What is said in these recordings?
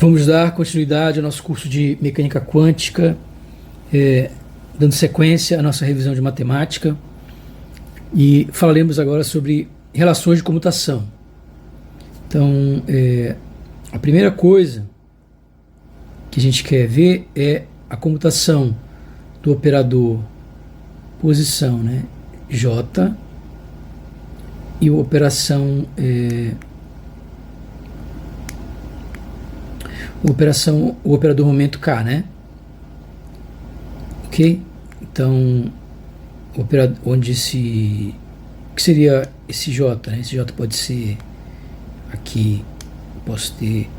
Vamos dar continuidade ao nosso curso de mecânica quântica, dando sequência à nossa revisão de matemática, e falaremos agora sobre relações de comutação. Então, a primeira coisa que a gente quer ver é a comutação do operador posição, né, J, e a operação o operador momento K, né? Ok? Então, onde o que seria esse J, né? Esse J pode ser aqui, posso ter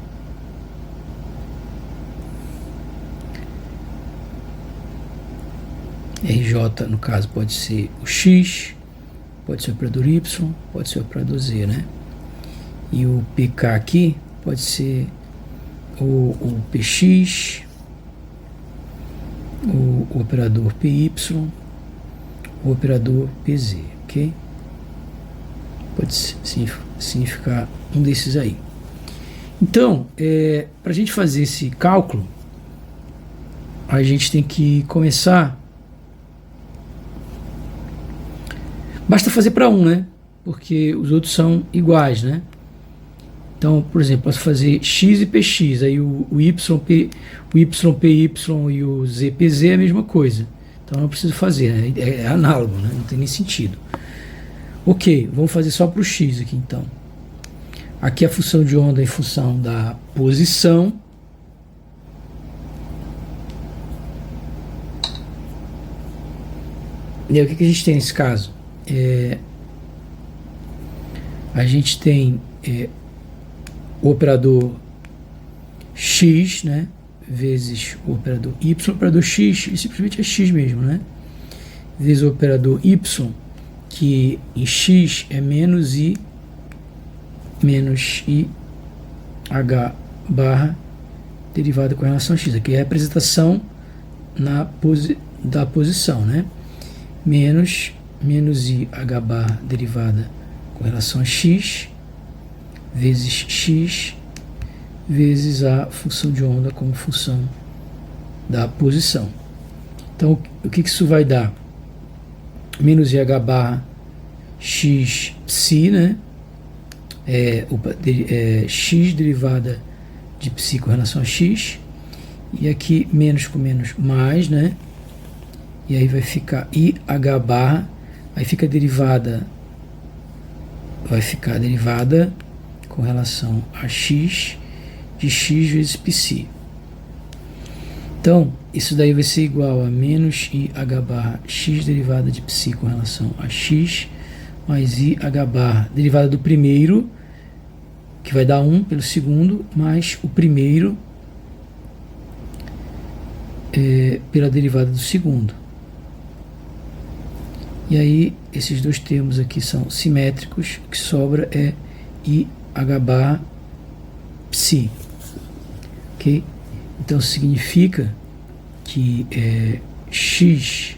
RJ, no caso, pode ser o X, pode ser o operador Y, pode ser o operador Z, né? E o PK aqui pode ser o PX, o operador PY, o operador PZ, ok? Pode significar um desses aí. Então, para a gente fazer esse cálculo, a gente tem que começar. Basta fazer para um, né? Porque os outros são iguais, né? Então, por exemplo, posso fazer X e PX, aí o YPY e o ZPZ é a mesma coisa. Então não preciso fazer, né? É análogo, né? Não tem nem sentido. Ok, vamos fazer só para o X aqui então. Aqui a função de onda em função da posição. E aí o que a gente tem nesse caso? A gente tem o operador X, né, vezes o operador Y, o operador X, e simplesmente é X mesmo, né, vezes o operador Y, que em X é menos I H barra derivada com relação a X, aqui é a representação da posição, né, menos I H barra derivada com relação a X, vezes X, vezes a função de onda como função da posição. Então, o que isso vai dar? Menos IH barra X psi, né? X derivada de psi com relação a X, e aqui menos com menos mais, né? E aí vai ficar IH barra, aí fica derivada, com relação a X de X vezes psi. Então, isso daí vai ser igual a menos IH barra X derivada de psi com relação a X, mais IH barra derivada do primeiro, que vai dar 1 pelo segundo, mais o primeiro pela derivada do segundo. E aí, esses dois termos aqui são simétricos, o que sobra é IH barra psi, ok? Então significa que X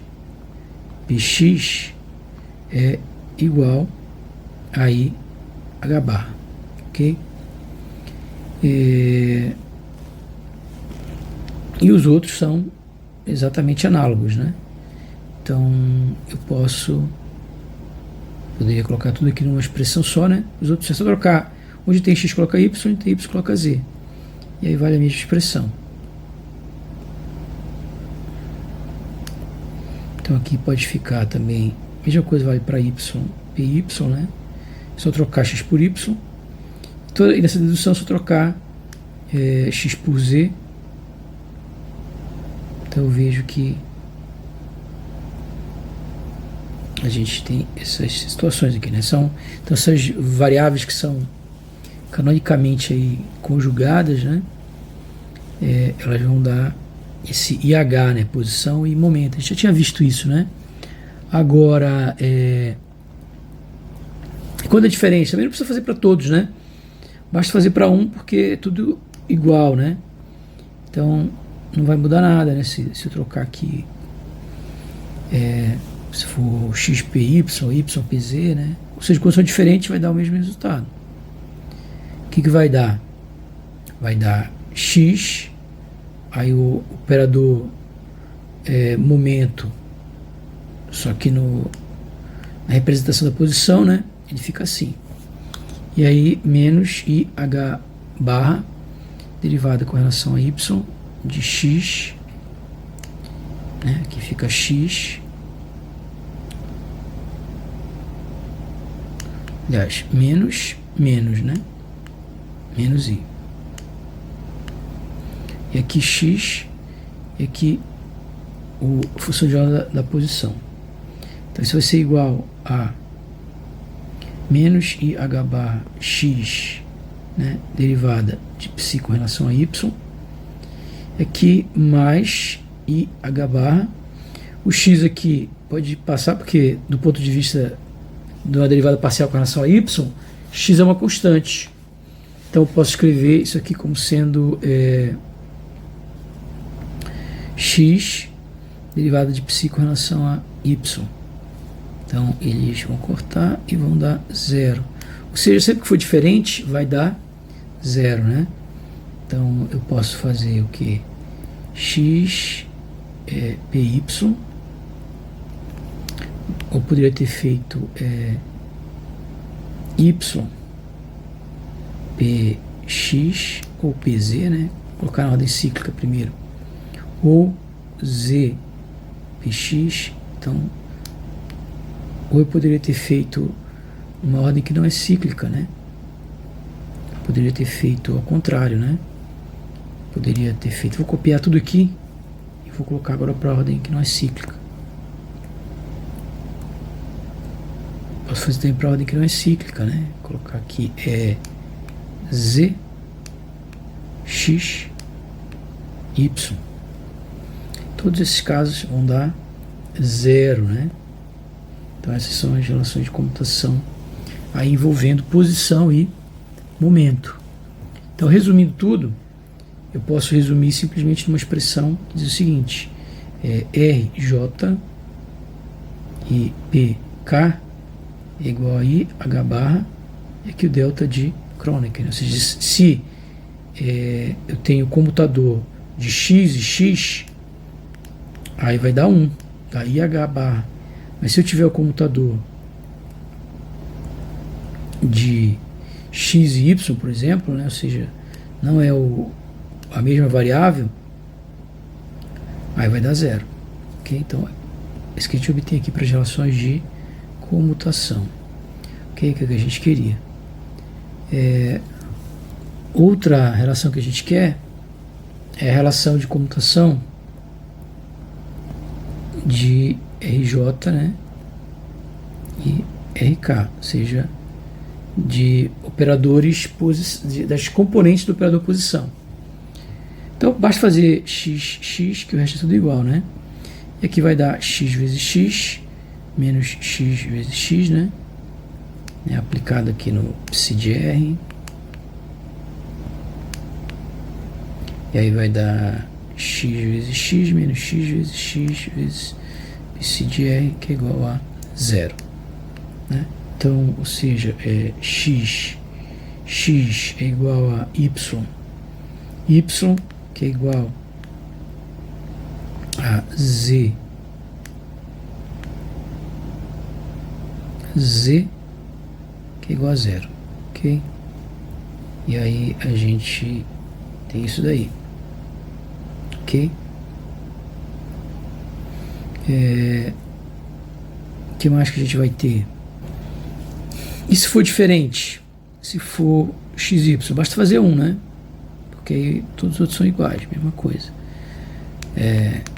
px é igual a IH barra, ok? E os outros são exatamente análogos, né? Então eu poderia colocar tudo aqui numa expressão só, né? Os outros é só trocar. Onde tem X coloca Y, onde tem Y coloca Z. E aí vale a mesma expressão. Então aqui pode ficar também, a mesma coisa vale para Y, PY, né? É só trocar X por Y. E nessa dedução é só trocar X por Z. Então eu vejo que a gente tem essas situações aqui, né? Então essas variáveis que são canonicamente aí conjugadas, né? Elas vão dar esse IH, né? Posição e momento. A gente já tinha visto isso, né? Agora, quando é diferente, também não precisa fazer para todos, né? Basta fazer para um, porque é tudo igual, né? Então não vai mudar nada, né? Se eu trocar aqui se for XPY, YPZ, né? Ou seja, quando são diferentes vai dar o mesmo resultado. O que vai dar? Vai dar x, aí o operador momento, só que na representação da posição, né, ele fica assim. E aí menos IH barra, derivada com relação a y de x, né, aqui fica x, aliás, menos, né, menos i. E aqui x, e aqui a função de ordem da posição. Então isso vai ser igual a menos IH barra x, né, derivada de psi com relação a y, aqui mais IH barra, o x aqui pode passar, porque do ponto de vista de uma derivada parcial com relação a y, x é uma constante. Então eu posso escrever isso aqui como sendo x derivada de psi com relação a y. Então eles vão cortar e vão dar 0. Ou seja, sempre que for diferente vai dar 0, né? Então eu posso fazer o que? X py, ou poderia ter feito y px ou pz, né? Vou colocar na ordem cíclica primeiro, ou z px. Então, ou eu poderia ter feito uma ordem que não é cíclica, né? Poderia ter feito ao contrário, né? Poderia ter feito, vou copiar tudo aqui e vou colocar agora para a ordem que não é cíclica. Posso fazer também para a ordem que não é cíclica, né? Vou colocar aqui z, x, y. Todos esses casos vão dar 0, né? Então essas são as relações de comutação aí envolvendo posição e momento. Então, resumindo tudo, eu posso resumir simplesmente numa expressão que diz o seguinte: RJ e PK é igual a IH barra, e aqui o delta de Kronecker, né? Ou seja, se eu tenho comutador de x e x, aí vai dar 1, tá? IH barra. Mas se eu tiver o comutador de x e y, por exemplo, né? Ou seja, não é a mesma variável, aí vai dar 0. Ok? Então, isso que a gente obtém aqui para as relações de comutação. Ok? Que é o que a gente queria. Outra relação que a gente quer é a relação de comutação de RJ, né, e RK, ou seja, de operadores, das componentes do operador posição. Então basta fazer x, que o resto é tudo igual, né? E aqui vai dar x vezes x menos x vezes x, né? Aplicado aqui no psi de R. E aí vai dar x vezes x menos x vezes x vezes psi de R, que é igual a 0, né? Então, ou seja, x é igual a y, que é igual a z, que é igual a 0, ok? E aí a gente tem isso daí, ok? O que mais que a gente vai ter? E se for diferente? Se for xy, basta fazer 1, né? Porque aí todos os outros são iguais, mesma coisa.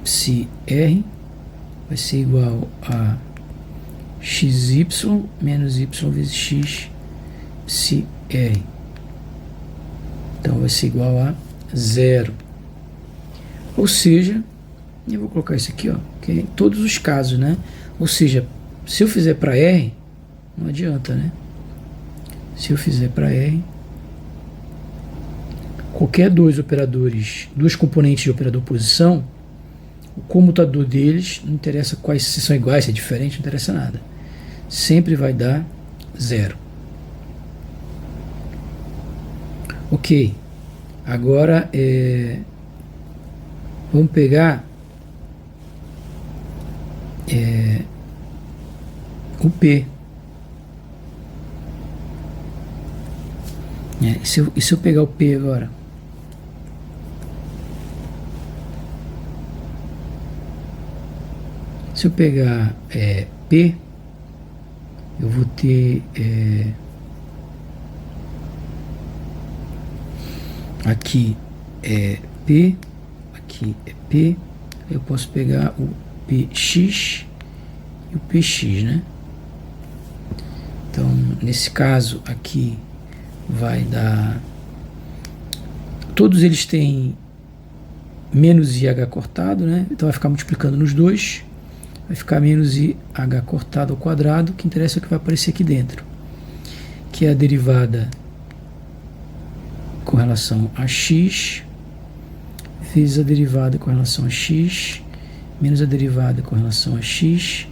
Psi r vai ser igual a xy menos y vezes x psi r. Então vai ser igual a 0. Ou seja, eu vou colocar isso aqui, ó, que é em todos os casos, né? Ou seja, se eu fizer para R, não adianta, né? Se eu fizer para R, qualquer dois operadores, duas componentes de operador posição, o comutador deles, não interessa quais, se são iguais, se é diferente, não interessa nada. Sempre vai dar 0. Ok. Agora, vamos pegar o P. E se eu pegar o P agora? Se eu pegar P, eu vou ter aqui P, aqui é P, eu posso pegar o PX e o PX, né? Então, nesse caso aqui vai dar, todos eles têm menos IH cortado, né? Então vai ficar multiplicando nos dois, vai ficar menos IH cortado ao quadrado, que interessa é o que vai aparecer aqui dentro, que é a derivada com relação a x, vezes a derivada com relação a x, menos a derivada com relação a x,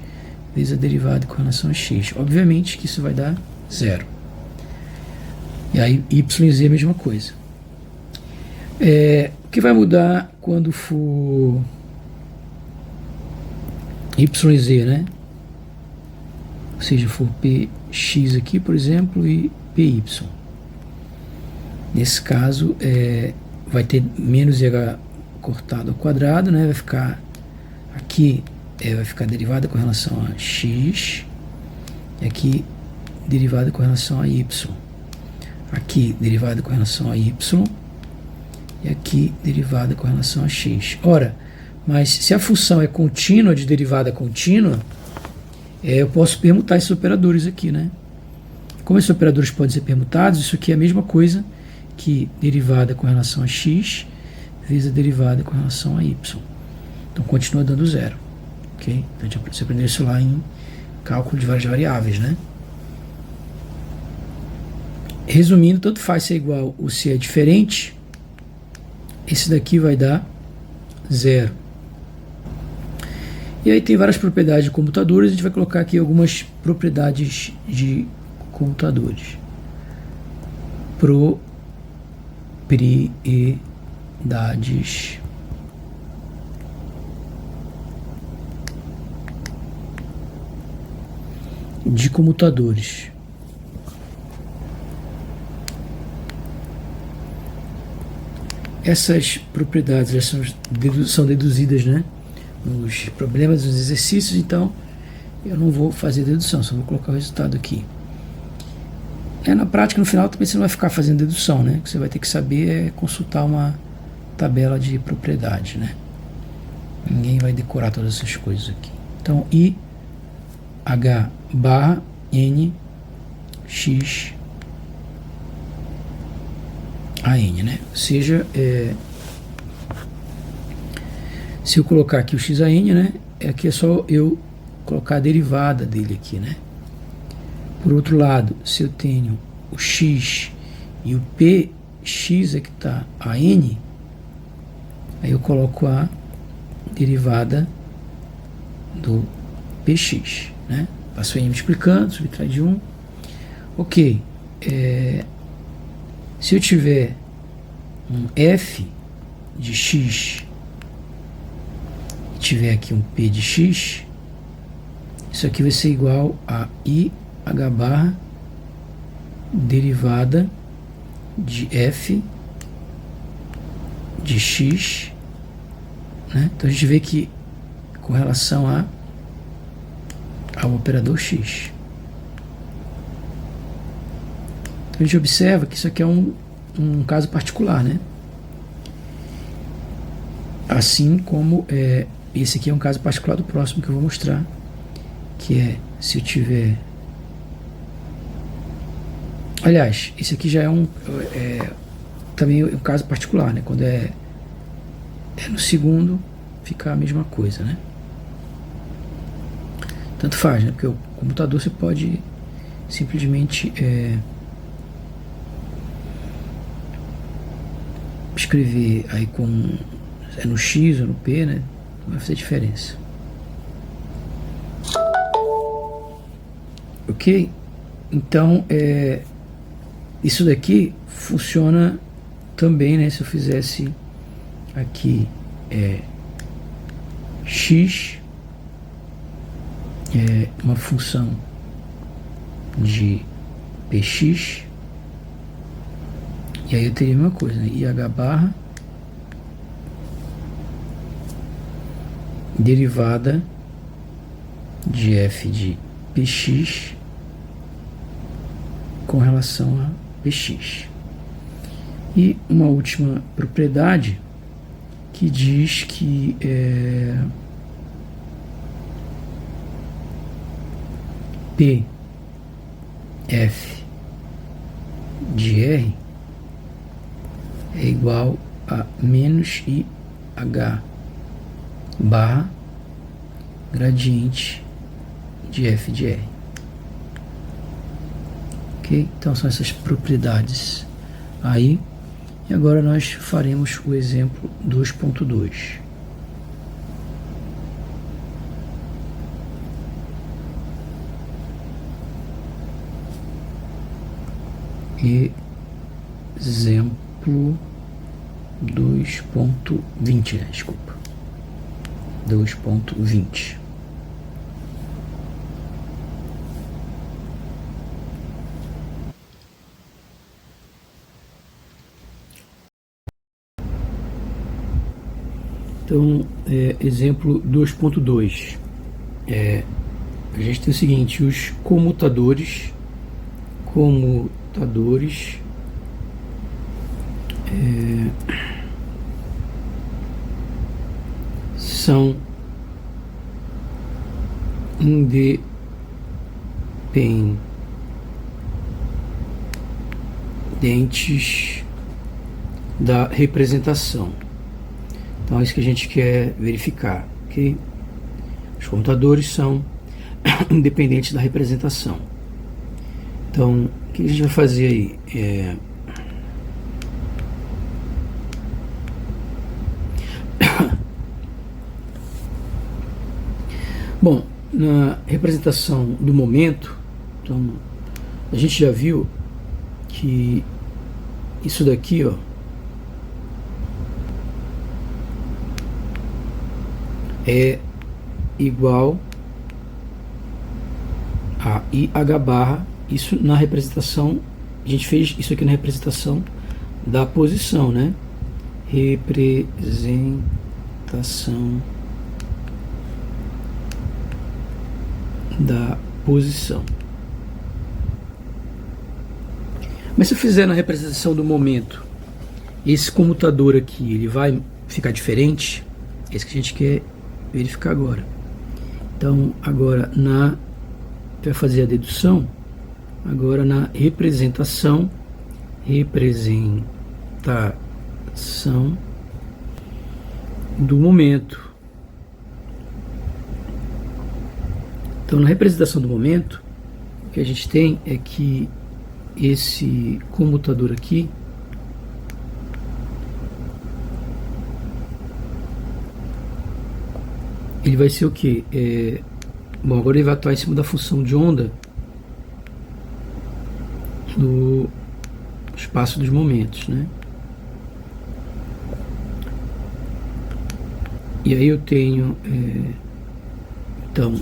vezes a derivada com relação a x. Obviamente que isso vai dar zero. E aí y e z é a mesma coisa. O que vai mudar quando for y e z, né? Ou seja, for px aqui, por exemplo, e py. Nesse caso, vai ter menos IH cortado ao quadrado, né? Vai ficar aqui, vai ficar derivada com relação a x, e aqui derivada com relação a y. Aqui derivada com relação a y, e aqui derivada com relação a x. Ora, mas se a função é contínua, de derivada contínua, eu posso permutar esses operadores aqui, né? Como esses operadores podem ser permutados, isso aqui é a mesma coisa que derivada com relação a x vezes a derivada com relação a y. Então continua dando zero. Ok? Então você aprendeu isso lá em cálculo de várias variáveis, né? Resumindo, tanto faz se é igual ou se é diferente, esse daqui vai dar zero. E aí tem várias propriedades de comutadores, a gente vai colocar aqui algumas propriedades de comutadores. Propriedades de comutadores. Essas propriedades são deduzidas, né, nos problemas, nos exercícios, então eu não vou fazer dedução, só vou colocar o resultado aqui. Na prática, no final, também você não vai ficar fazendo dedução, né? O que você vai ter que saber é consultar uma tabela de propriedade, né? Ninguém vai decorar todas essas coisas aqui. Então, I, H barra N, X, a N, né? Ou seja, se eu colocar aqui o X a N, né? Aqui é só eu colocar a derivada dele aqui, né? Por outro lado, se eu tenho o x e o px é que está a n, aí eu coloco a derivada do px, né? Passo n multiplicando, subtrai de 1. Ok. Se eu tiver um f de x e tiver aqui um p de x, isso aqui vai ser igual a i h barra derivada de f de x, né? Então a gente vê que com relação ao operador x, então a gente observa que isso aqui é um caso particular, né? Assim como esse aqui é um caso particular do próximo que eu vou mostrar, que é se eu tiver, aliás, esse aqui já é também um caso particular, né? Quando é no segundo, fica a mesma coisa, né? Tanto faz, né? Porque o computador você pode simplesmente escrever aí com no X ou no P, né? Não vai fazer diferença. Ok? Então, isso daqui funciona também, né, se eu fizesse aqui x é uma função de px, e aí eu teria a mesma coisa, né? IH barra derivada de f de px com relação a px. E uma última propriedade que diz que P f de R é igual a menos IH barra gradiente de f de R. Ok? Então são essas propriedades aí. E agora nós faremos o exemplo 2.2. Exemplo 2.20, né? Desculpa. 2.20. Então, exemplo 2.2. A gente tem o seguinte: os comutadores são independentes da representação. Então é isso que a gente quer verificar, ok? Os computadores são independentes da representação. Então, o que a gente vai fazer aí? Bom, na representação do momento, então, a gente já viu que isso daqui, ó, é igual a IH barra, isso na representação, a gente fez isso aqui na representação da posição, né? Representação da posição. Mas se eu fizer na representação do momento, esse comutador aqui, ele vai ficar diferente? É isso que a gente quer verificar agora. Então, agora vai fazer a dedução, agora na representação do momento. Então, na representação do momento, o que a gente tem é que esse comutador aqui ele vai ser o quê? Bom, agora ele vai atuar em cima da função de onda no espaço dos momentos, né? E aí eu tenho, então,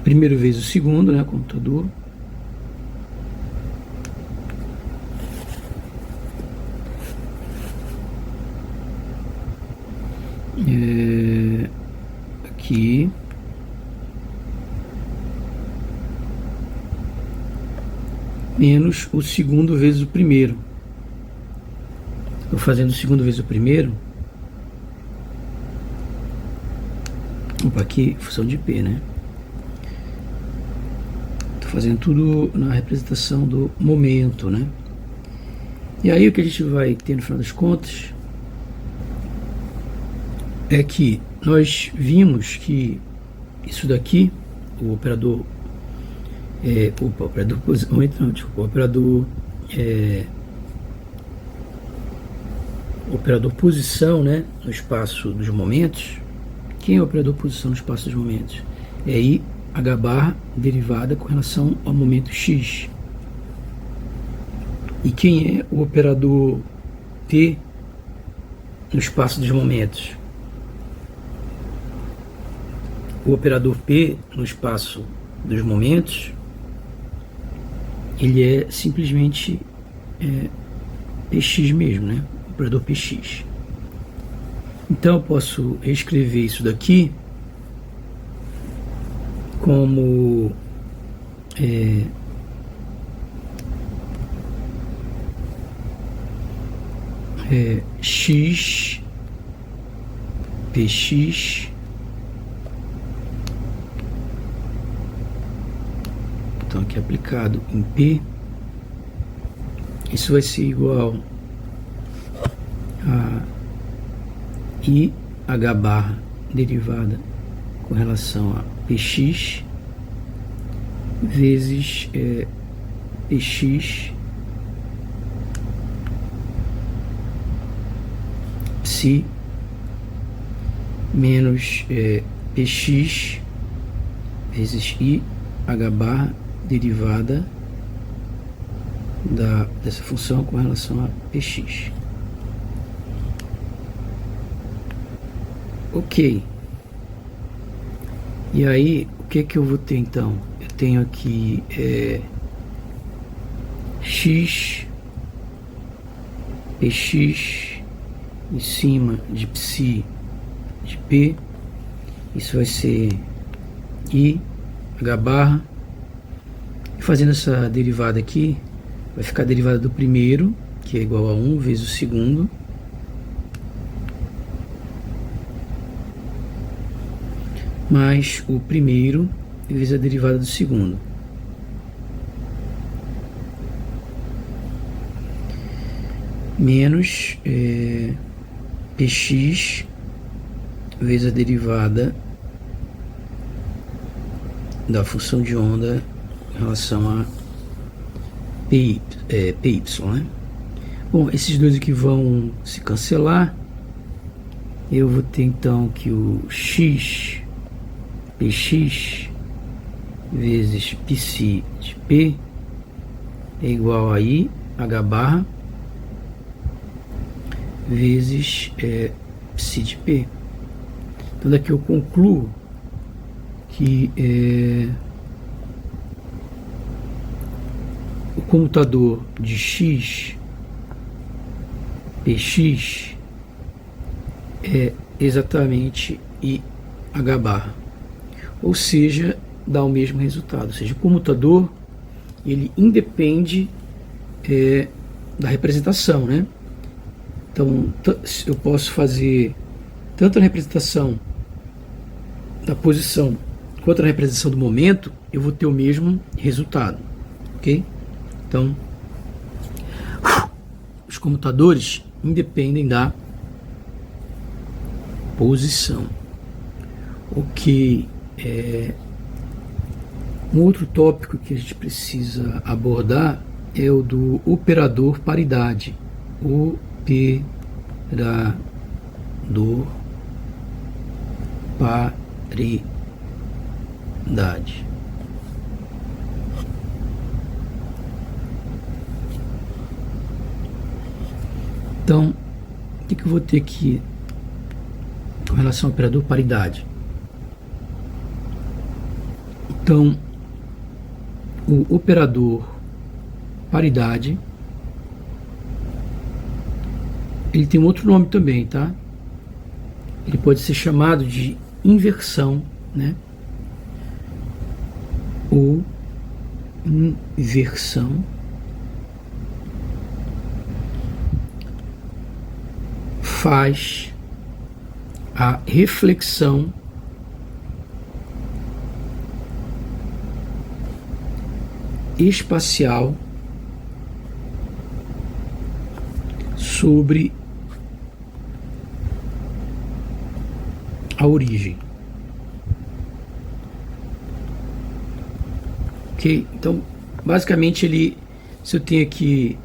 primeiro vezes o segundo, né, computador. Aqui. Menos o segundo vezes o primeiro. Estou fazendo o segundo vezes o primeiro. Opa, aqui função de P, né? Estou fazendo tudo na representação do momento, né? E aí o que a gente vai ter no final das contas é que nós vimos que isso daqui, o operador operador posição, né, no espaço dos momentos. Quem é o operador posição no espaço dos momentos? É IH barra derivada com relação ao momento x. E quem é o operador T no espaço dos momentos. O operador P no espaço dos momentos, ele é simplesmente Px mesmo, né? Operador Px. Então eu posso reescrever isso daqui como x Px então aqui aplicado em P, isso vai ser igual a I H barra derivada com relação a Px vezes Px psi menos Px vezes I H barra derivada dessa função com relação a Px. Ok. E aí, o que que eu vou ter então? Eu tenho aqui x Px em cima de psi de P. Isso vai ser I H barra. E fazendo essa derivada aqui, vai ficar a derivada do primeiro, que é igual a 1 vezes o segundo, mais o primeiro vezes a derivada do segundo. Menos Px vezes a derivada da função de onda em relação a Py, né? Bom, esses dois aqui vão se cancelar. Eu vou ter então que o x Px vezes psi de P é igual a I H barra vezes psi de P. Então daqui eu concluo que o comutador de x Px é exatamente I H barra, ou seja, dá o mesmo resultado. Ou seja, o comutador ele independe da representação, né? Então eu posso fazer tanto a representação da posição quanto a representação do momento, eu vou ter o mesmo resultado, ok? Então os comutadores independem da posição. Ok. Um outro tópico que a gente precisa abordar é o do operador paridade. Operador paridade. Então, o que eu vou ter aqui com relação ao operador paridade? Então, o operador paridade, ele tem um outro nome também, tá? Ele pode ser chamado de inversão, né? Ou inversão faz a reflexão espacial sobre a origem. Ok? Então, basicamente, se eu tenho aqui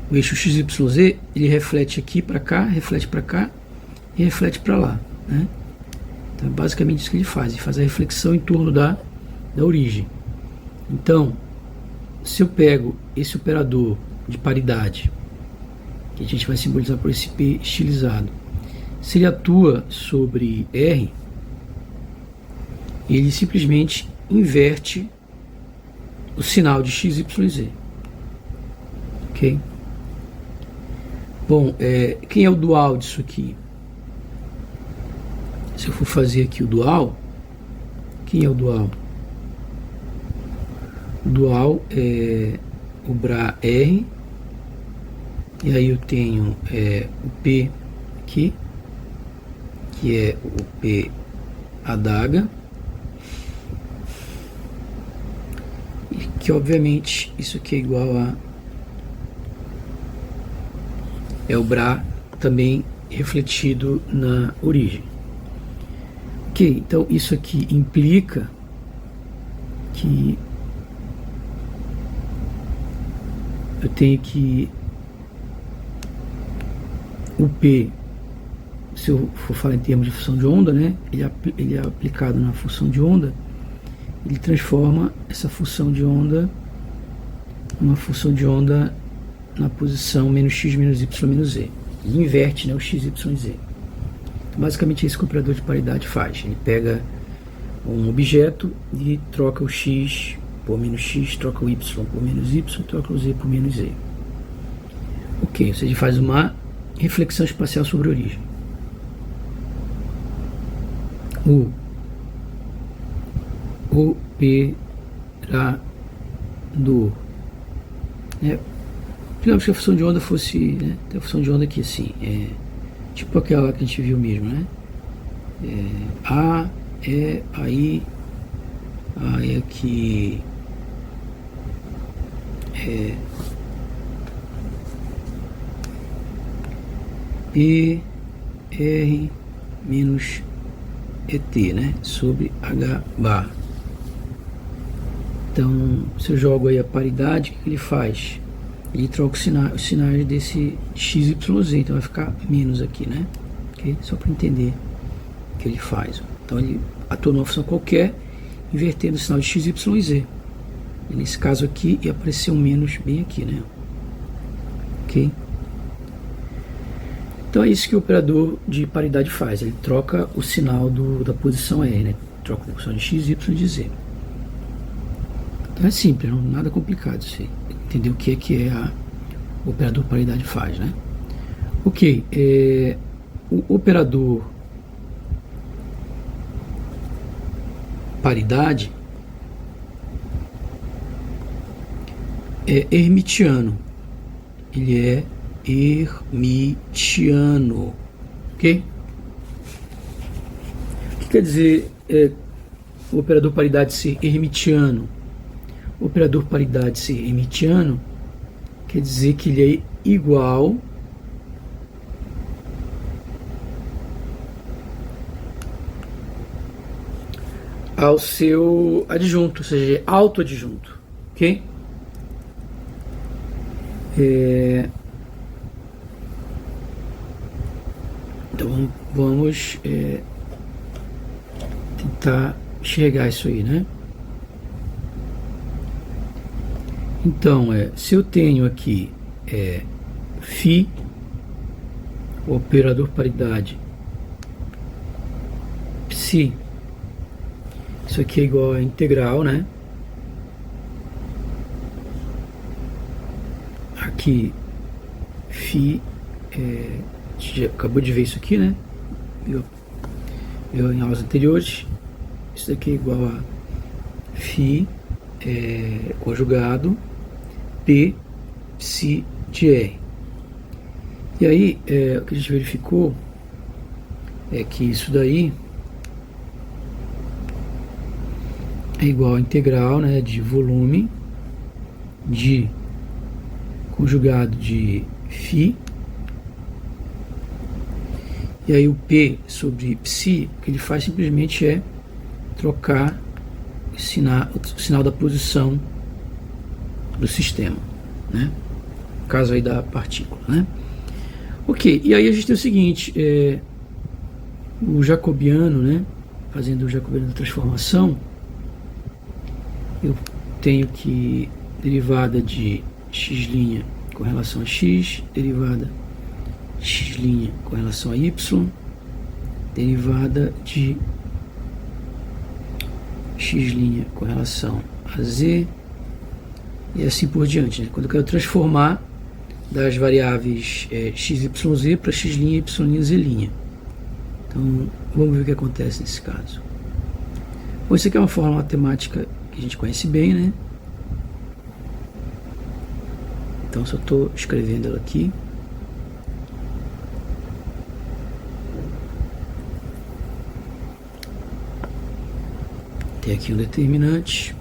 o eixo XYZ, ele reflete aqui para cá, reflete para cá e reflete para lá, né? Então, é basicamente isso que ele faz a reflexão em torno da origem. Então, se eu pego esse operador de paridade, que a gente vai simbolizar por esse P estilizado. Se ele atua sobre R, ele simplesmente inverte o sinal de x, y, z. Ok? Bom, quem é o dual disso aqui? Se eu for fazer aqui o dual, quem é o dual? O dual é o Bra R, e aí eu tenho o P aqui, que é o P adaga, e que obviamente isso aqui é igual a o Bra também refletido na origem. Ok, então isso aqui implica que eu tenho que o P, se eu for falar em termos de função de onda, né, ele é aplicado na função de onda, ele transforma essa função de onda numa função de onda na posição menos x menos y menos z. Ele inverte, né, o x, y e z. Basicamente é isso que o operador de paridade faz. Ele pega um objeto e troca o x por menos x, troca o y por menos y, troca o z por menos z. Ok, ou seja, ele faz uma reflexão espacial sobre a origem. O operador, né? Digamos que a função de onda fosse, né, tem a função de onda aqui assim, tipo aquela que a gente viu mesmo, né? A, aí aqui P, R menos ET, né? Sobre H bar. Então, se eu jogo aí a paridade, o que ele faz? Ele troca os sinais desse x, y, z, então vai ficar menos aqui, né? Okay? Só para entender o que ele faz. Então ele atua numa função qualquer, invertendo o sinal de x, y e z. E nesse caso aqui ia aparecer um menos bem aqui, né? Ok? Então é isso que o operador de paridade faz. Ele troca o sinal da posição R, né? Troca a função de x, y e de z. Então é simples, não nada complicado isso aí. Entender o que o operador paridade faz, né? Ok, o operador paridade é hermitiano. Ele é hermitiano, ok? O que quer dizer o operador paridade ser hermitiano? O operador paridade ser hermitiano quer dizer que ele é igual ao seu adjunto, ou seja, é autoadjunto, ok? Então vamos tentar enxergar isso aí, né? Então, se eu tenho aqui φ, o operador paridade, psi, isso aqui é igual a integral, né? Aqui, φ, a gente já acabou de ver isso aqui, né? Viu em aulas anteriores. Isso daqui é igual a φ conjugado P psi de R. E aí, o que a gente verificou é que isso daí é igual a integral, né, de volume de conjugado de φ, e aí o P sobre psi, o que ele faz simplesmente é trocar o sinal da posição do sistema, né? No caso aí da partícula, né? Ok, e aí a gente tem o seguinte, o jacobiano, né? Fazendo o jacobiano da transformação, eu tenho que derivada de x' com relação a x, derivada x' com relação a y, derivada de x' com relação a z, e assim por diante, né? Quando eu quero transformar das variáveis x, y, z para x', y', z'. Então, vamos ver o que acontece nesse caso. Bom, isso aqui é uma fórmula matemática que a gente conhece bem, né? Então, só estou escrevendo ela aqui. Tem aqui um determinante,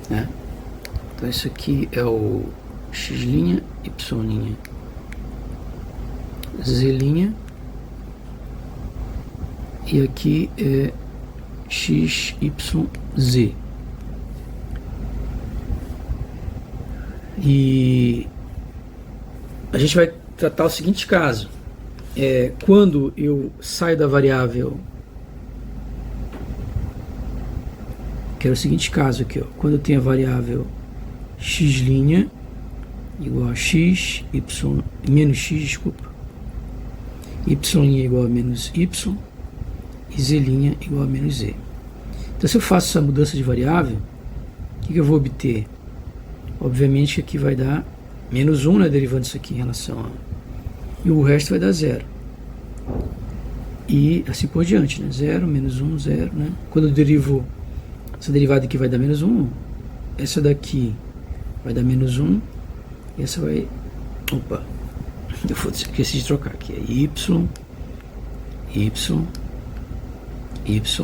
né? Então, isso aqui é o x', y', z', e aqui é x, y, z. E a gente vai tratar o seguinte caso: quando eu saio da variável, que era o seguinte caso aqui, ó, quando eu tenho a variável x' igual a x, y, menos x, desculpa, y' igual a menos y, e z' igual a menos z. Então, se eu faço essa mudança de variável, o que eu vou obter? Obviamente que aqui vai dar menos 1, né, derivando isso aqui em relação a... E o resto vai dar 0. E assim por diante, né? 0, menos 1, 0, né? Quando eu derivo essa derivada aqui vai dar menos 1, essa daqui vai dar menos 1, e essa vai... Opa! Eu esqueci de trocar aqui. É y,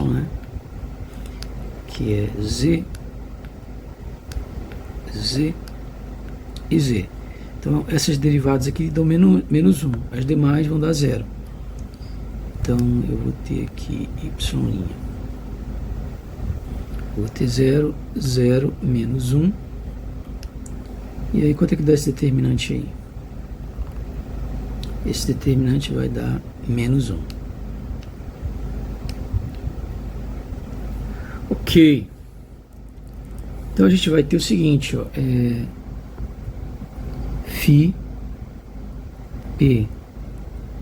né? Que é z e z. Então, essas derivadas aqui dão menos 1. As demais vão dar 0. Então, eu vou ter aqui y'. Vou ter 0, 0, menos 1. E aí, quanto é que dá esse determinante aí? Esse determinante vai dar menos 1. Ok. Então, a gente vai ter o seguinte, ó. Φ P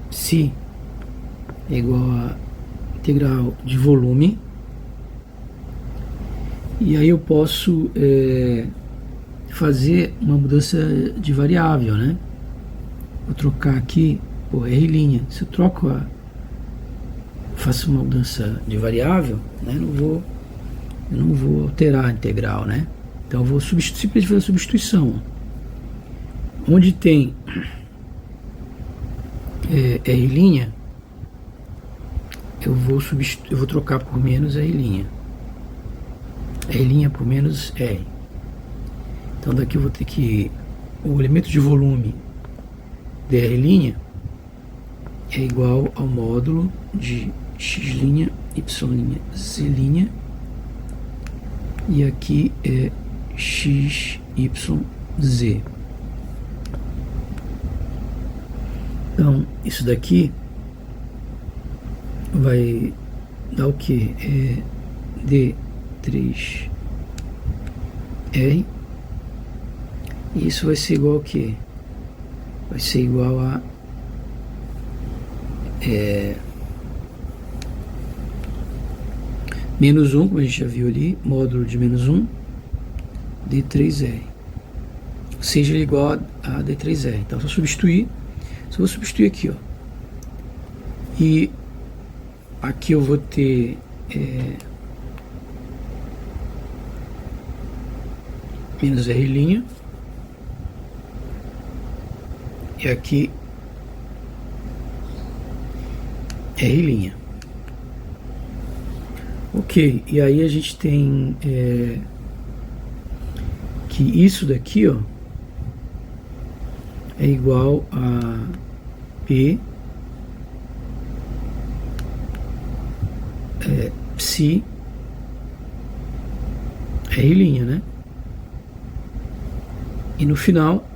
psi é igual a integral de volume. E aí eu posso fazer uma mudança de variável, né? Vou trocar aqui por R'. Se eu troco faço uma mudança de variável, né? Eu não vou alterar a integral, né? Então eu vou simplesmente fazer a substituição. Onde tem R', eu vou trocar por menos R'. R' por menos R. Então daqui eu vou ter que... O elemento de volume de R' é igual ao módulo de x', y', z'. E aqui é x, y, z. Então, isso daqui vai dar o que? D3R. E isso vai ser igual ao que? Vai ser igual a menos 1, como a gente já viu ali, módulo de menos 1, D3R. Seja igual a D3R. Então, se eu vou substituir aqui, ó. E aqui eu vou ter menos R'. E aqui R'. Ok, e aí a gente tem que isso daqui, ó, é igual a P psi R', né? E no final,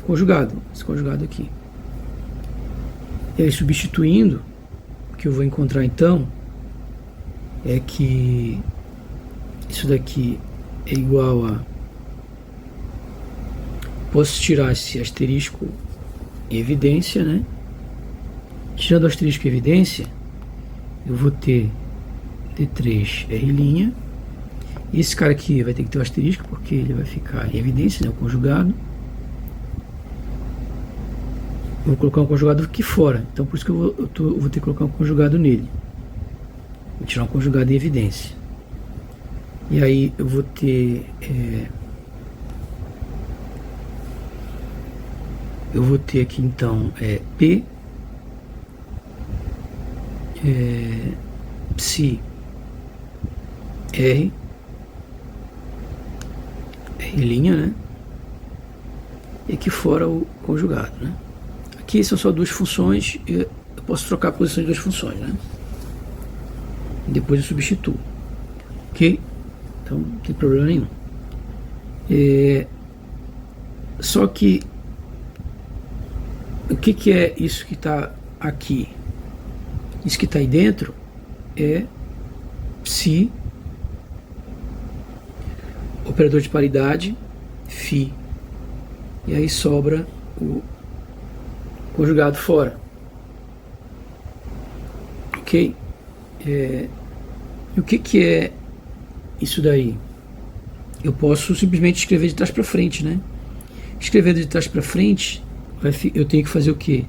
conjugado, esse conjugado aqui. E aí, substituindo, o que eu vou encontrar então é que isso daqui é igual a posso tirar esse asterisco em evidência, né? Tirando o asterisco em evidência, eu vou ter D3R'. Esse cara aqui vai ter que ter o asterisco, porque ele vai ficar em evidência, né? O conjugado. Vou colocar um conjugado aqui fora, então por isso que eu vou ter que colocar um conjugado nele. Vou tirar um conjugado em evidência. E aí eu vou ter aqui então P psi R R', né? E aqui fora o conjugado, né? Aqui são só duas funções, eu posso trocar a posição de duas funções, né? E depois eu substituo, ok? Então não tem problema nenhum. Só que o que é isso que está aqui? Isso que está aí dentro é psi, operador de paridade, φ. E aí sobra o conjugado fora. Ok? E o que é isso daí? Eu posso simplesmente escrever de trás para frente, né? Escrevendo de trás para frente, eu tenho que fazer o quê?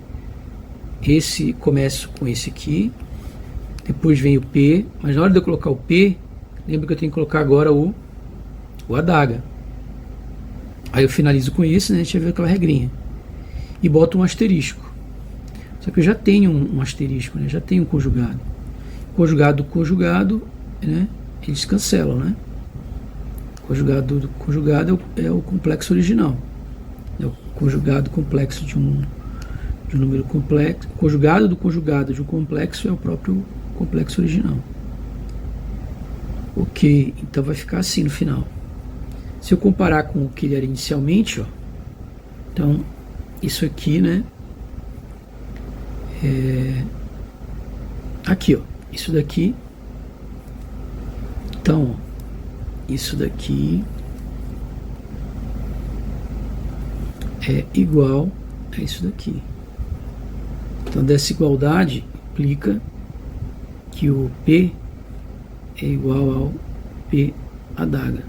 Esse começo com esse aqui, depois vem o P, mas na hora de eu colocar o P, lembra que eu tenho que colocar agora o adaga. Aí eu finalizo com esse, né? A gente vai ver aquela regrinha. E boto um asterisco. Só que eu já tenho um asterisco, né? Já tenho um conjugado. Conjugado do conjugado, né? Eles cancelam, né? Conjugado do conjugado é o complexo original. É o conjugado complexo de um número complexo. Conjugado do conjugado de um complexo é o próprio complexo original. Ok, então vai ficar assim no final. Se eu comparar com o que ele era inicialmente, ó, então isso aqui, né? Aqui, ó, isso daqui. Então, isso daqui é igual a isso daqui. Então, dessa igualdade implica que o P é igual ao P adaga.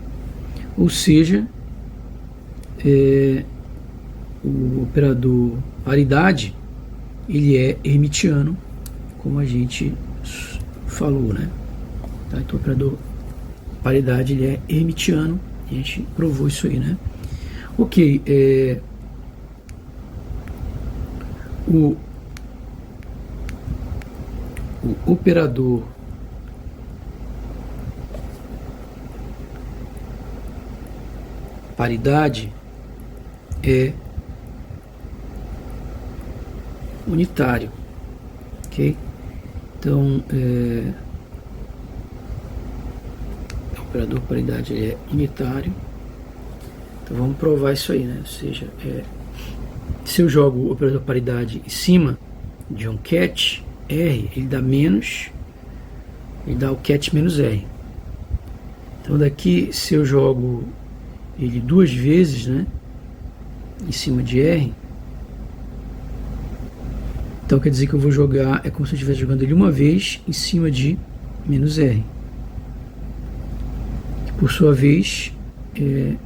Ou seja, o operador paridade, ele é hermitiano, como a gente falou, né? Tá? Então, o operador paridade, ele é hermitiano, a gente provou isso aí, né? Ok, o operador paridade é unitário, ok? Então, o operador paridade é unitário. Então vamos provar isso aí, né? Ou seja, se eu jogo o operador paridade em cima de um ket R, ele dá menos, ele dá o ket menos R. Então daqui, se eu jogo ele duas vezes, né, em cima de R, então quer dizer que eu vou jogar, é como se eu estivesse jogando ele uma vez em cima de menos R, que por sua vez é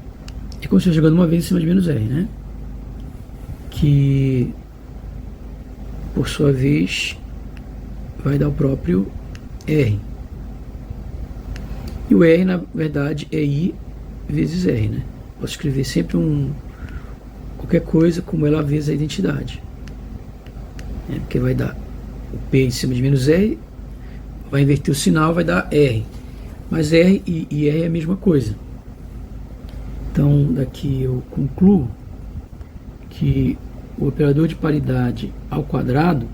como se eu estivesse jogando uma vez em cima de menos R, né, que por sua vez vai dar o próprio R. E o R, na verdade, é I vezes R, né? Posso escrever sempre qualquer coisa como ela vezes a identidade. Porque vai dar o P em cima de menos R, vai inverter o sinal, vai dar R. Mas R e R é a mesma coisa. Então, daqui eu concluo que o operador de paridade ao quadrado,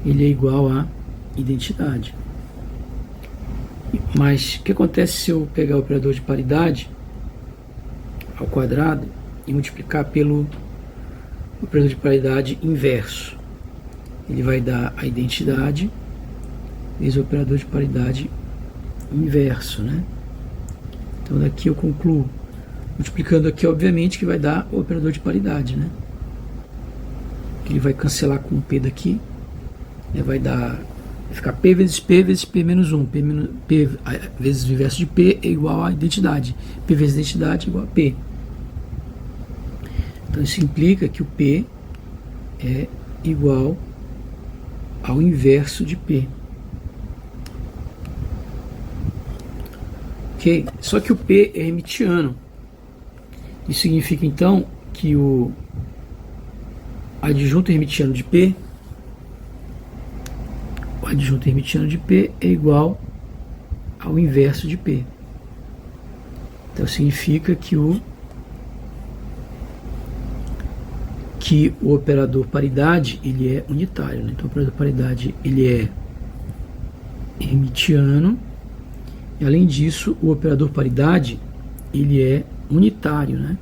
ele é igual a identidade. Mas o que acontece se eu pegar o operador de paridade ao quadrado e multiplicar pelo operador de paridade inverso? Ele vai dar a identidade vezes o operador de paridade inverso, né? Então daqui eu concluo Multiplicando aqui, obviamente, que vai dar o operador de paridade, né? Ele vai cancelar com o P daqui, né? Vai ficar P vezes P menos 1. P vezes o inverso de P é igual à identidade. P vezes identidade é igual a P. Então isso implica que o P é igual ao inverso de P. Ok? Só que o P é hermitiano. Isso significa então que o adjunto hermitiano de P, é igual ao inverso de P. Então significa que o operador paridade ele é unitário, né? Então o operador paridade ele é hermitiano e além disso o operador paridade ele é unitário, né?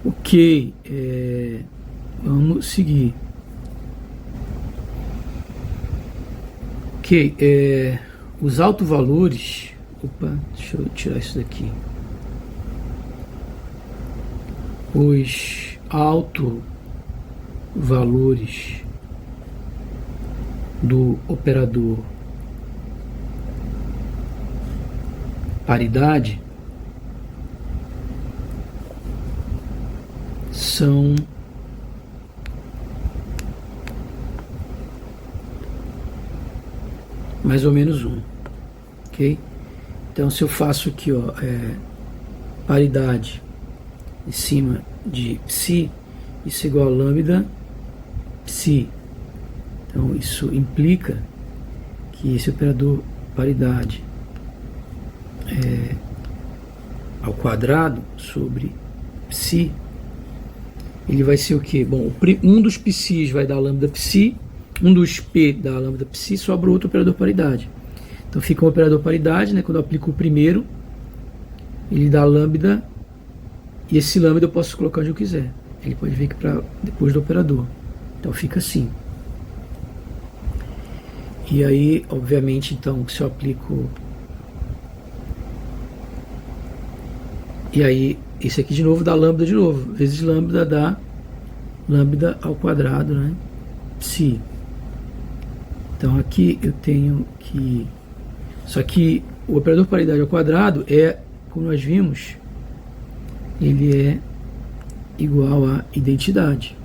Ok, vamos seguir. Ok, os autovalores. Opa, deixa eu tirar isso daqui. Os autovalores do operador paridade são mais ou menos 1, ok? Então se eu faço aqui, ó, paridade em cima de psi, isso é igual a lambda psi. Então isso implica que esse operador paridade ao quadrado sobre psi, ele vai ser o que? Bom, um dos psis vai dar lambda psi, um dos p dá lambda psi, sobra outro operador paridade. Então fica um operador paridade, né? Quando eu aplico o primeiro, ele dá lambda, e esse lambda eu posso colocar onde eu quiser. Ele pode vir aqui para depois do operador. Então fica assim. E aí, obviamente, então, se eu aplico... E aí, esse aqui de novo dá lambda de novo. Vezes lambda dá lambda ao quadrado, né? Psi. Então aqui eu tenho que... Só que o operador paridade ao quadrado como nós vimos, ele é igual a identidade.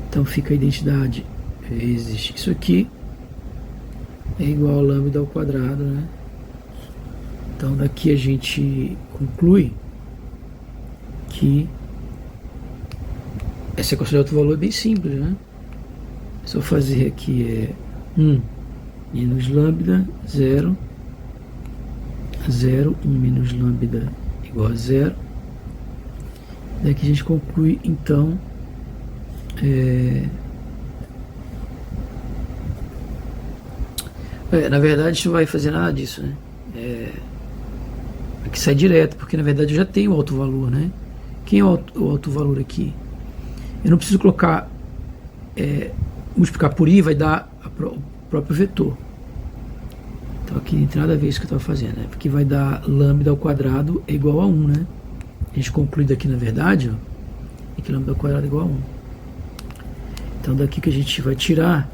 Então fica a identidade vezes isso aqui é igual a lambda ao quadrado, né? Então daqui a gente conclui que essa equação de alto valor é bem simples, né? É só fazer aqui 1 menos lambda, 0, 0, 1 menos lambda igual a 0. Daqui a gente conclui, então, na verdade, a gente não vai fazer nada disso, né? Aqui sai direto, porque na verdade eu já tenho o alto valor, né? Quem é o alto valor aqui? Eu não preciso colocar, multiplicar por i, vai dar o próprio vetor. Então aqui não tem nada a ver isso que eu estava fazendo, né? Porque vai dar lambda ao quadrado é igual a 1, né? A gente conclui daqui, na verdade, ó, que lambda ao quadrado é igual a 1. Então daqui que a gente vai tirar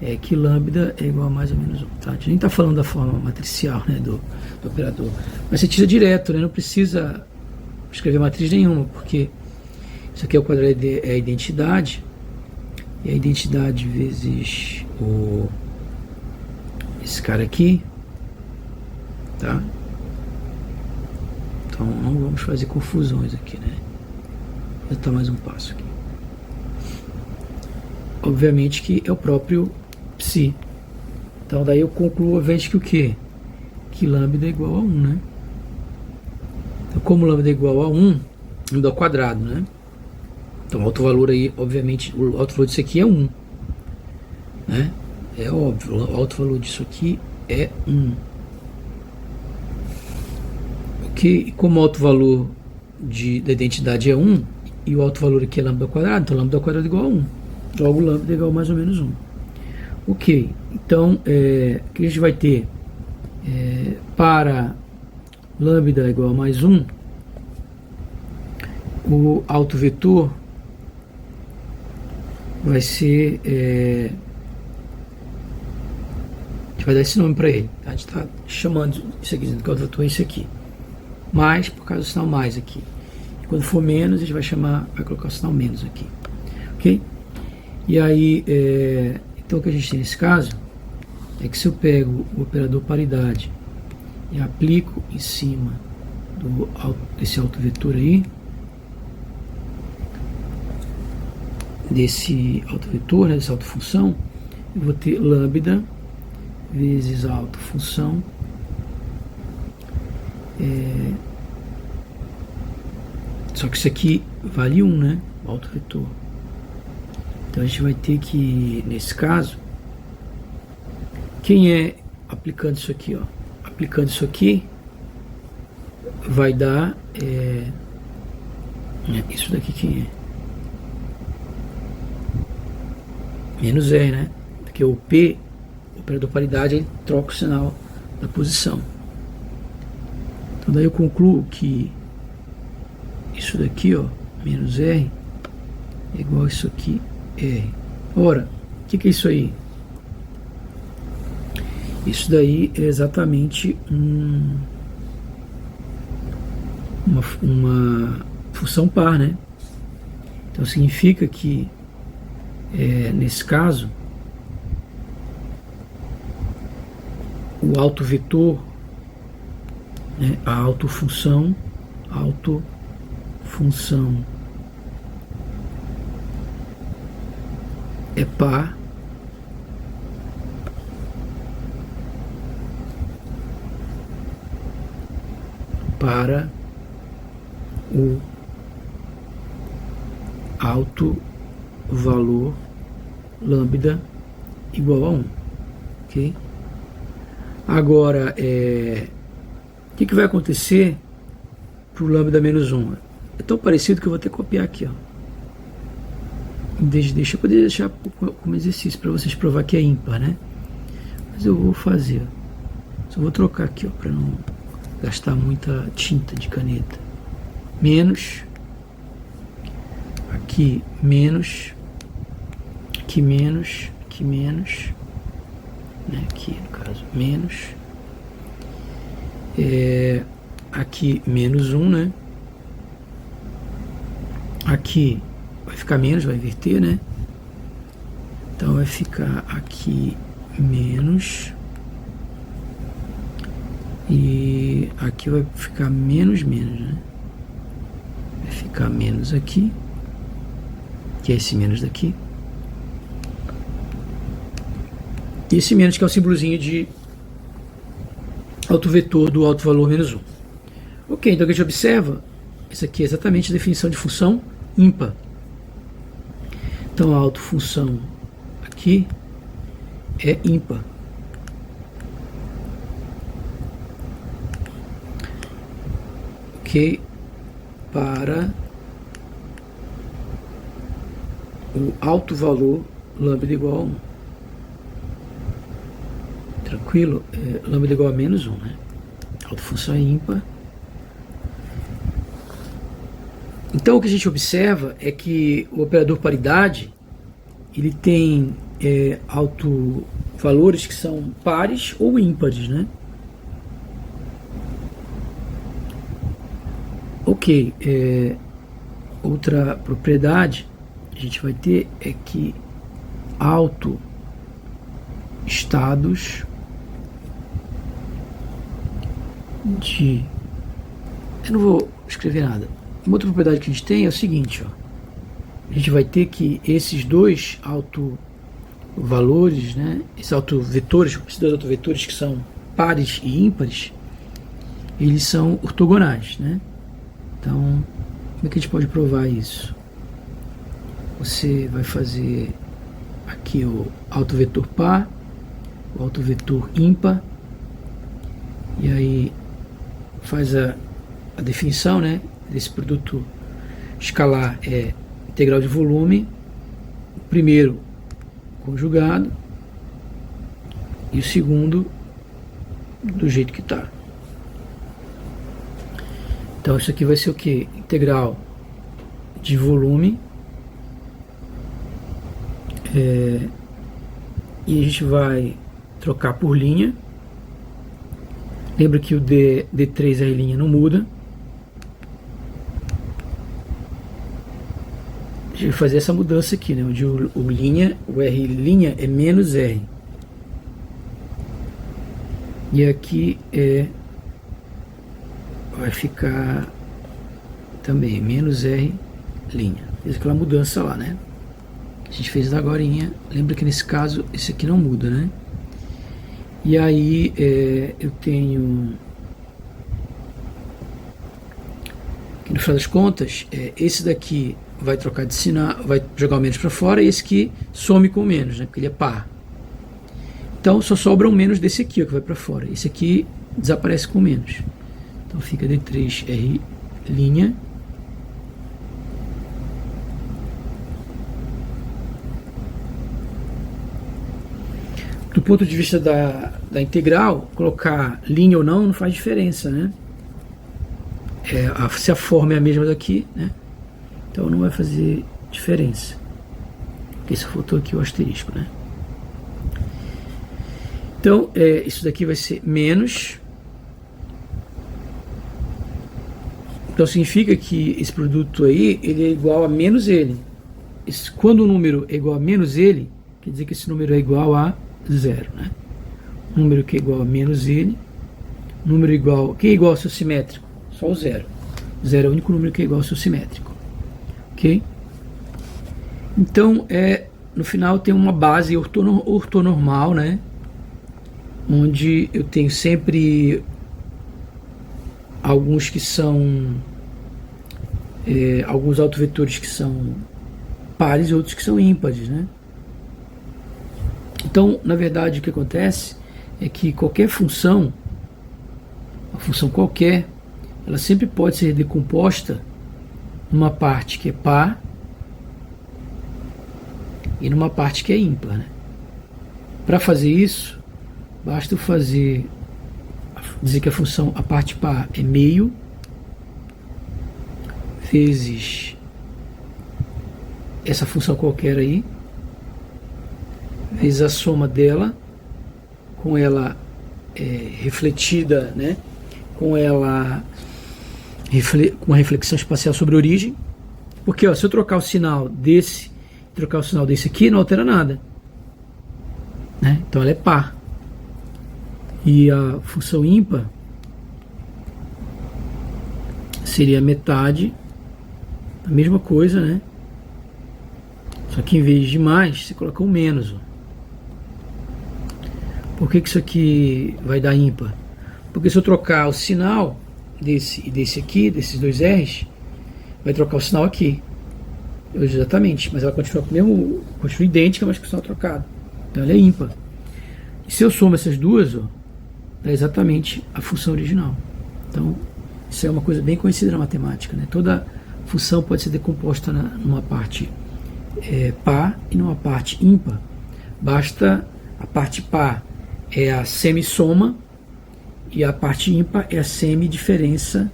é que lambda é igual a mais ou menos 1. Tá? A gente nem está falando da forma matricial, né, do operador. Mas você tira direto, né? Não precisa escrever matriz nenhuma, porque isso aqui é o quadrado, é a identidade. E a identidade vezes esse cara aqui, tá? Então não vamos fazer confusões aqui, né? Vou dar mais um passo aqui. Obviamente que é o próprio psi. Então daí eu concluo, obviamente, que o quê? Que lambda é igual a 1, né? Então como lambda é igual a 1, lambda ao quadrado, né? Então o alto valor aí, obviamente, o alto valor disso aqui é 1, né? É óbvio, o alto valor disso aqui é 1. Ok? Como o alto valor da identidade é 1, e o alto valor aqui é lambda ao quadrado, então lambda ao quadrado é igual a 1. Logo lambda é igual a mais ou menos 1. Ok, então o que a gente vai ter? Para lambda igual a mais 1, o autovetor vai ser, a gente vai dar esse nome para ele, tá? A gente está chamando isso aqui, dizendo que o autovetor é esse aqui, mais por causa do sinal mais aqui. E quando for menos, a gente vai colocar o sinal menos aqui, ok? E aí, então o que a gente tem nesse caso é que se eu pego o operador paridade e aplico em cima desse autovetor aí, desse autovetor, né, dessa autofunção, eu vou ter lambda vezes a autofunção só que isso aqui vale 1, né, o autovetor. Então a gente vai ter que, nesse caso, quem é aplicando isso aqui, ó, aplicando isso aqui vai dar isso daqui, quem é? Menos R, né? Porque o P, o operador paridade, ele troca o sinal da posição. Então daí eu concluo que isso daqui, ó, menos R, é igual a isso aqui, R. Ora, o que é isso aí? Isso daí é exatamente uma função par, né? Então significa que nesse caso o autovetor, né, a autofunção é par para o alto valor lambda igual a 1, ok? Agora, o que vai acontecer para o lambda menos 1? É tão parecido que eu vou ter que copiar aqui, ó. Deixa eu poder deixar como exercício para vocês provar que é ímpar, né? Mas eu vou fazer, só vou trocar aqui, ó, para não gastar muita tinta de caneta. Menos, aqui menos, aqui menos, aqui menos, né? Aqui no caso menos, aqui menos 1, né? Aqui vai ficar menos, vai inverter, né? Então vai ficar aqui menos e aqui vai ficar menos, né? Vai ficar menos aqui, que é esse menos daqui. E esse menos que é o símbolozinho de autovetor do alto valor menos 1. Ok, então o que a gente observa, isso aqui é exatamente a definição de função ímpar. Então a autofunção aqui é ímpar. Ok, para o alto valor lambda igual a 1. Tranquilo? Lambda igual a menos 1, né? A autofunção é ímpar. Então o que a gente observa é que o operador paridade ele tem autovalores que são pares ou ímpares, né? Ok, outra propriedade que a gente vai ter é que autoestados de... Eu não vou escrever nada. Uma outra propriedade que a gente tem é o seguinte, ó. A gente vai ter que esses dois autovalores, né, esses autovetores, esses dois autovetores que são pares e ímpares, eles são ortogonais, né? Então, como é que a gente pode provar isso? Você vai fazer aqui o autovetor par, o autovetor ímpar, e aí faz a definição, né, desse produto escalar é integral de volume, o primeiro conjugado e o segundo do jeito que está. Então isso aqui vai ser o que? Integral de volume. E a gente vai trocar por linha. Lembra que o D3R' não muda. A gente vai fazer essa mudança aqui, né? Onde o R' é menos R. E aqui vai ficar também menos R'. Fez aquela mudança lá, né? A gente fez agorinha. Lembra que nesse caso esse aqui não muda, né? E aí eu tenho que no final das contas esse daqui vai trocar de sinal, vai jogar o menos para fora, e esse aqui some com o menos, né? Porque ele é par. Então só sobra um menos desse aqui, ó, que vai para fora. Esse aqui desaparece com menos. Então fica D3R'. Do ponto de vista da integral, colocar linha ou não faz diferença, né? Se a forma é a mesma daqui, né? Então não vai fazer diferença. Porque só faltou aqui o asterisco, né? Então isso daqui vai ser menos. Então significa que esse produto aí, ele é igual a menos ele. Quando o número é igual a menos ele, quer dizer que esse número é igual a zero, né? Número que é igual a menos ele. Número igual... que é igual ao seu simétrico? Só o zero. Zero é o único número que é igual ao seu simétrico. Ok? Então, no final tem uma base ortonormal, né? Onde eu tenho sempre alguns que são... alguns autovetores que são pares e outros que são ímpares, né? Então, na verdade, o que acontece é que qualquer função, uma função qualquer, ela sempre pode ser decomposta numa parte que é par e numa parte que é ímpar, né? Para fazer isso, basta eu dizer que a parte par é meio vezes essa função qualquer aí, vezes a soma dela, com ela refletida, né? Com ela com uma reflexão espacial sobre a origem. Porque se eu trocar o sinal desse, trocar o sinal desse aqui, não altera nada, né? Então ela é par. E a função ímpar seria metade, a mesma coisa, né? Só que em vez de mais, você coloca um menos, ó. Por que isso aqui vai dar ímpar? Porque se eu trocar o sinal desse e desse aqui, desses dois R's, vai trocar o sinal aqui. Exatamente, mas ela continua com o mesmo, continua idêntica, mas com o sinal trocado. Então ela é ímpar. E se eu somo essas duas, ó, dá exatamente a função original. Então, isso é uma coisa bem conhecida na matemática, né? Toda função pode ser decomposta numa parte par e numa parte ímpar. Basta a parte par é a semissoma e a parte ímpar é a semidiferença,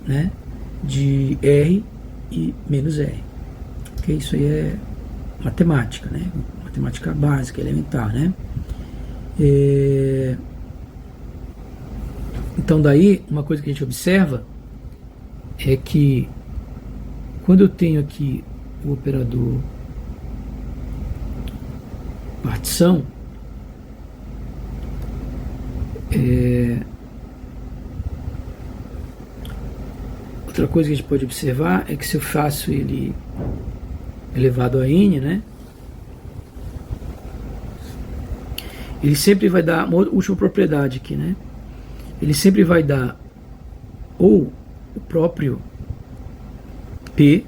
né, de R e menos R. Okay? Isso aí é matemática, né? Matemática básica, elementar, né? Então daí, uma coisa que a gente observa é que quando eu tenho aqui o operador partição, outra coisa que a gente pode observar é que se eu faço ele elevado a n, né, ele sempre vai dar uma última propriedade aqui, né? Ele sempre vai dar ou o próprio P,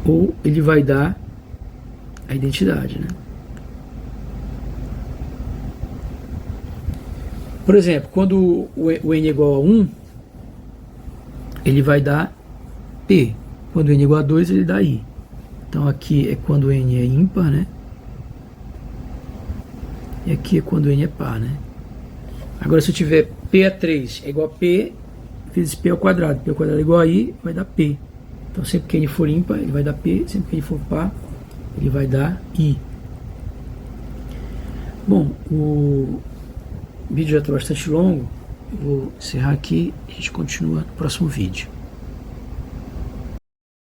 ou ele vai dar a identidade, né? Por exemplo, quando o n é igual a 1, ele vai dar P. Quando o n é igual a 2, ele dá I. Então aqui é quando o n é ímpar, né? E aqui é quando o n é par, né? Agora, se eu tiver P a 3 é igual a P vezes P ao quadrado. P ao quadrado é igual a I, vai dar P. Então sempre que N for ímpar, ele vai dar P. Sempre que N for par, ele vai dar I. Bom, o vídeo já está bastante longo. Eu vou encerrar aqui e a gente continua no próximo vídeo.